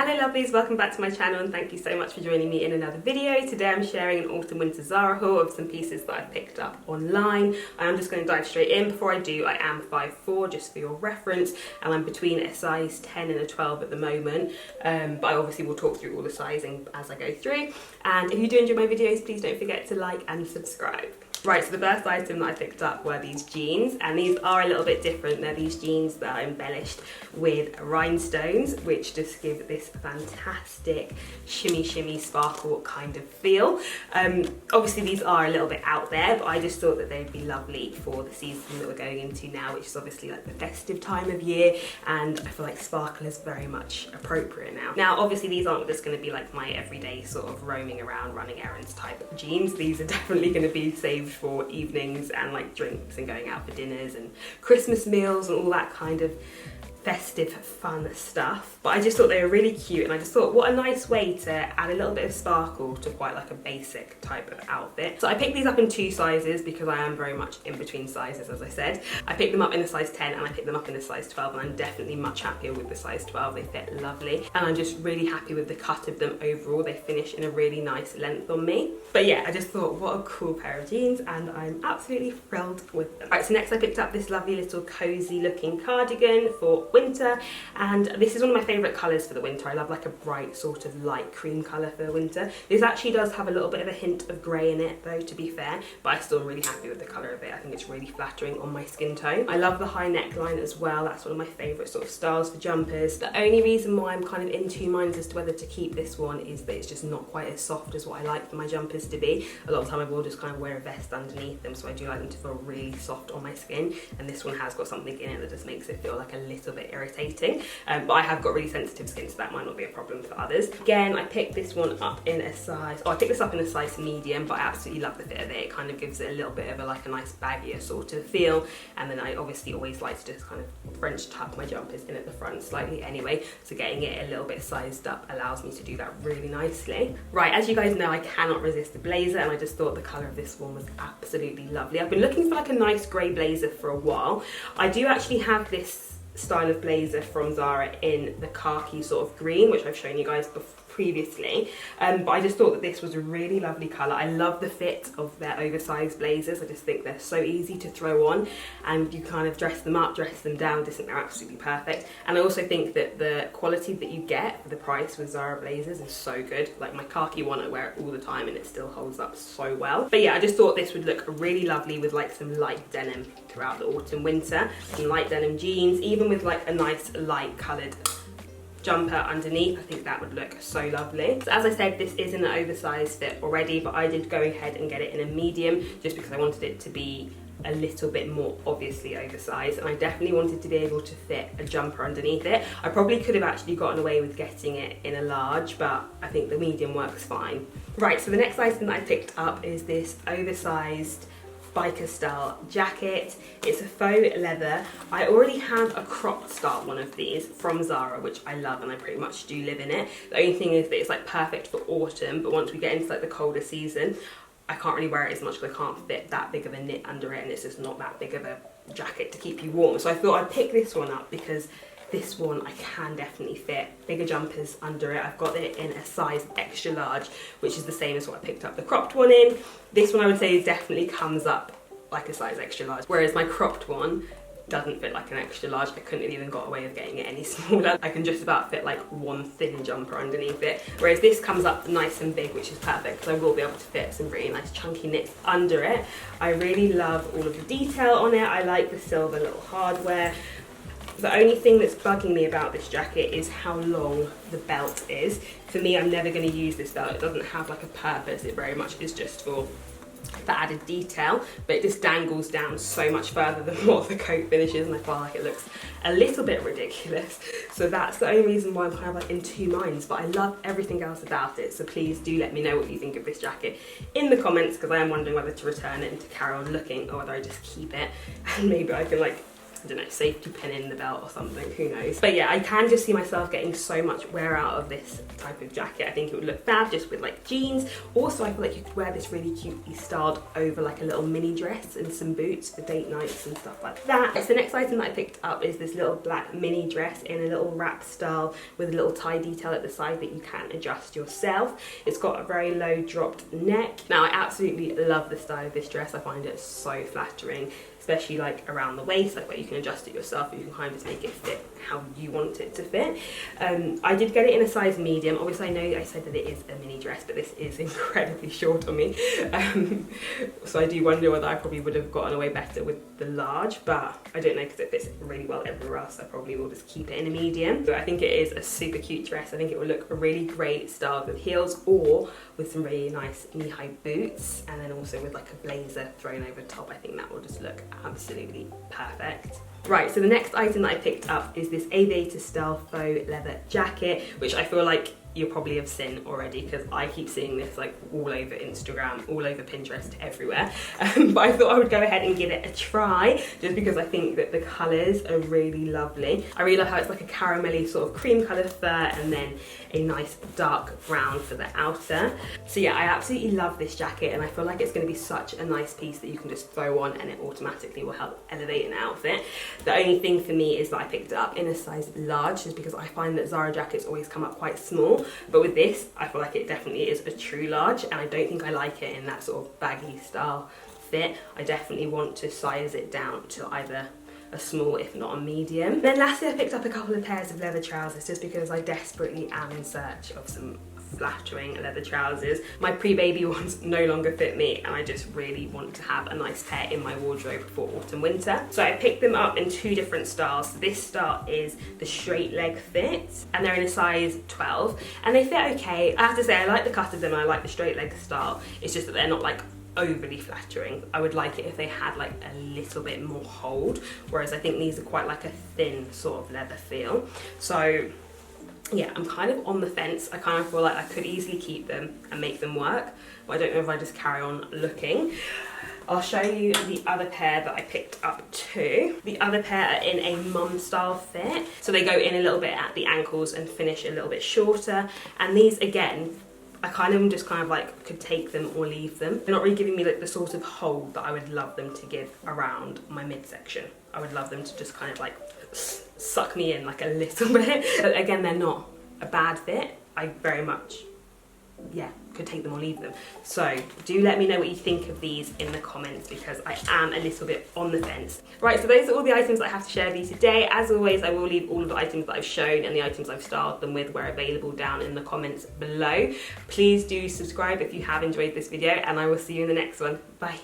Hello lovelies, welcome back to my channel and thank you so much for joining me in another video. Today I'm sharing an autumn winter Zara haul of some pieces that I've picked up online. I am just going to dive straight in. Before I do, I am 5'4", just for your reference, and I'm between a size 10 and a 12 at the moment, but I obviously will talk through all the sizing as I go through. And if you do enjoy my videos, please don't forget to like and subscribe. Right, so the first item that I picked up were these jeans, and these are a little bit different. They're these jeans that are embellished with rhinestones, which just give this fantastic shimmy sparkle kind of feel. Obviously these are a little bit out there, but I just thought that they'd be lovely for the season that we're going into now, which is obviously like the festive time of year, and I feel like sparkle is very much appropriate now. Now obviously these aren't just going to be like my everyday sort of roaming around running errands type of jeans. These are definitely going to be saved for evenings and like drinks and going out for dinners and Christmas meals and all that kind of festive fun stuff. But I just thought they were really cute, and I just thought what a nice way to add a little bit of sparkle to quite like a basic type of outfit. So I picked these up in 2 sizes because I am very much in between sizes, as I said. I picked them up in a size 10 and I picked them up in a size 12, and I'm definitely much happier with the size 12. They fit lovely and I'm just really happy with the cut of them overall. They finish in a really nice length on me. But yeah, I just thought what a cool pair of jeans, and I'm absolutely thrilled with them. Right, so next I picked up this lovely little cozy looking cardigan for winter, and this is one of my favourite colours for the winter. I love like a bright sort of light cream colour for the winter. This actually does have a little bit of a hint of grey in it though, to be fair, but I'm still really happy with the colour of it. I think it's really flattering on my skin tone. I love the high neckline as well. That's one of my favourite sort of styles for jumpers. The only reason why I'm kind of in 2 minds as to whether to keep this one is that it's just not quite as soft as what I like for my jumpers to be. A lot of the time I will just kind of wear a vest underneath them, so I do like them to feel really soft on my skin, and this one has got something in it that just makes it feel like a little bit irritating, but I have got really sensitive skin, so that might not be a problem for others. Again, I picked this one up in a size, I picked this up in a size medium, but I absolutely love the fit of it. It kind of gives it a little bit of a like a nice baggier sort of feel, and then I obviously always like to just kind of French tuck my jumpers in at the front slightly anyway, so getting it a little bit sized up allows me to do that really nicely. Right, as you guys know, I cannot resist the blazer, and I just thought the colour of this one was absolutely lovely. I've been looking for like a nice grey blazer for a while. I do actually have this style of blazer from Zara in the khaki sort of green, which I've shown you guys previously, but I just thought that this was a really lovely colour. I love the fit of their oversized blazers. I just think they're so easy to throw on, and you kind of dress them up, dress them down. I just think they're absolutely perfect, and I also think that the quality that you get for the price with Zara blazers is so good. Like my khaki one, I wear it all the time and it still holds up so well. But yeah, I just thought this would look really lovely with like some light denim throughout the autumn winter, some light denim jeans, even with like a nice light coloured jumper underneath. I think that would look so lovely. So as I said, this is in an oversized fit already, but I did go ahead and get it in a medium just because I wanted it to be a little bit more obviously oversized, and I definitely wanted to be able to fit a jumper underneath it. I probably could have actually gotten away with getting it in a large, but I think the medium works fine. Right, so the next item that I picked up is this oversized biker style jacket. It's a faux leather. I already have a cropped style one of these from Zara, which I love, and I pretty much do live in it. The only thing is that it's like perfect for autumn, but once we get into like the colder season, I can't really wear it as much because I can't fit that big of a knit under it, and it's just not that big of a jacket to keep you warm. So I thought I'd pick this one up because this one I can definitely fit bigger jumpers under it. I've got it in a size extra large, which is the same as what I picked up the cropped one in. This one I would say definitely comes up like a size extra large, whereas my cropped one doesn't fit like an extra large. I couldn't have even got away with getting it any smaller. I can just about fit like one thin jumper underneath it, whereas this comes up nice and big, which is perfect because I will be able to fit some really nice chunky knits under it. I really love all of the detail on it. I like the silver little hardware. The only thing that's bugging me about this jacket is how long the belt is. For me, I'm never going to use this belt. It doesn't have like a purpose. It very much is just for the added detail, but it just dangles down so much further than what the coat finishes, and I feel like it looks a little bit ridiculous. So that's the only reason why I'm kind of like in 2 minds, but I love everything else about it. So please do let me know what you think of this jacket in the comments, because I am wondering whether to return it and to carry on looking, or whether I just keep it and maybe I can like I don't know, safety pin in the belt or something, who knows. But yeah, I can just see myself getting so much wear out of this type of jacket. I think it would look fab just with like jeans. Also, I feel like you could wear this really cutely styled over like a little mini dress and some boots for date nights and stuff like that. So the next item that I picked up is this little black mini dress in a little wrap style with a little tie detail at the side that you can adjust yourself. It's got a very low dropped neck. Now I absolutely love the style of this dress. I find it so flattering, especially like around the waist, like where you can adjust it yourself. You can kind of just make it fit how you want it to fit. I did get it in a size medium. Obviously I know I said that it is a mini dress, but this is incredibly short on me. So I do wonder whether I probably would have gotten away better with the large, but I don't know because it fits really well everywhere else. I probably will just keep it in a medium. But I think it is a super cute dress. I think it will look really great styled with heels or with some really nice knee-high boots, and then also with like a blazer thrown over top. I think that will just look absolutely perfect. Right, so the next item that I picked up is this aviator style faux leather jacket, which I feel like you probably have seen already because I keep seeing this like all over Instagram, all over Pinterest, everywhere. But I thought I would go ahead and give it a try just because I think that the colours are really lovely. I really love how it's like a caramelly sort of cream coloured fur and then a nice dark brown for the outer. So yeah, I absolutely love this jacket and I feel like it's going to be such a nice piece that you can just throw on and it automatically will help elevate an outfit. The only thing for me is that I picked it up in a size large just because I find that Zara jackets always come up quite small. But with this, I feel like it definitely is a true large and I don't think I like it in that sort of baggy style fit. I definitely want to size it down to either a small, if not a medium. Then lastly, I picked up a couple of pairs of leather trousers just because I desperately am in search of some flattering leather trousers. My pre-baby ones no longer fit me and I just really want to have a nice pair in my wardrobe for autumn winter. So I picked them up in two different styles. This style is the straight leg fit and they're in a size 12 and they fit okay. I have to say I like the cut of them and I like the straight leg style. It's just that they're not like overly flattering. I would like it if they had like a little bit more hold, whereas I think these are quite like a thin sort of leather feel. So yeah, I'm kind of on the fence. I kind of feel like I could easily keep them and make them work, but I don't know if I just carry on looking. I'll show you the other pair that I picked up too. The other pair are in a mum style fit. So they go in a little bit at the ankles and finish a little bit shorter. And these again, I kind of just like could take them or leave them. They're not really giving me like the sort of hold that I would love them to give around my midsection. I would love them to just kind of like suck me in like a little bit. But again, they're not a bad fit. I very much, yeah, could take them or leave them. So do let me know what you think of these in the comments because I am a little bit on the fence. Right, so those are all the items I have to share with you today. As always, I will leave all of the items that I've shown and the items I've styled them with where available down in the comments below. Please do subscribe if you have enjoyed this video and I will see you in the next one. Bye.